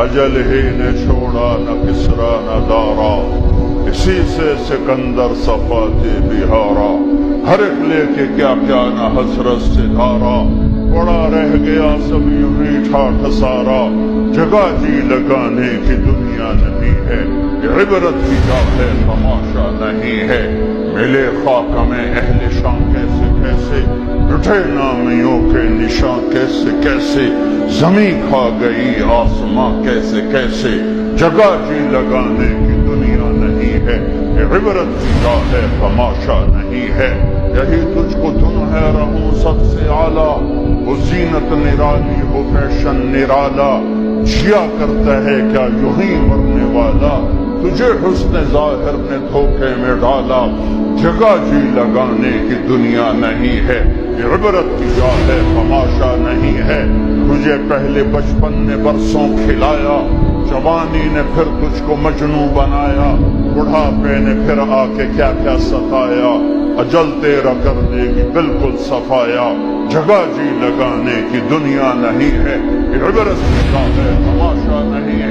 اجل ہی نے چھوڑا نہ کسرا نہ دارا، اسی سے سکندر صفاتی بہارا، ہر ایک لے کے کیا کیا نہ حسرت سے دھارا، پڑا رہ گیا سب یوں ہی ٹھاٹھ سارا، جگہ جی لگانے کی دنیا نہیں ہے، یہ عبرت کی جا ہے تماشا نہیں ہے، ملے خاک میں اہل شان کیسے کیسے، اٹھے نامیوں کے نشان کیسے کیسے، زمین کھا گئی آسماں کیسے کیسے، جگہ جی لگانے کی دنیا نہیں ہے، یہ عبرت کی جا ہے تماشا نہیں ہے، یہی تجھ کو دن ہے رہوں سب سے اعلیٰ، وہ زینت نرالی ہو فیشن نرالا، جیا کرتا ہے کیا یوں ہی مرنے والا، تجھے حسن ظاہر نے دھوکے میں ڈالا، جگہ جی لگانے کی دنیا نہیں ہے، یہ عبرت کی جا ہے تماشا نہیں ہے، تجھے پہلے بچپن نے برسوں کھلایا، جوانی نے پھر تجھ کو مجنوں بنایا، بڑھاپے نے پھر آ کے کیا کیا ستایا، اجل تیرا کر دے گی بالکل صفایا، جگہ جی لگانے کی دنیا نہیں ہے، یہ عبرت کی جا ہے تماشا نہیں ہے۔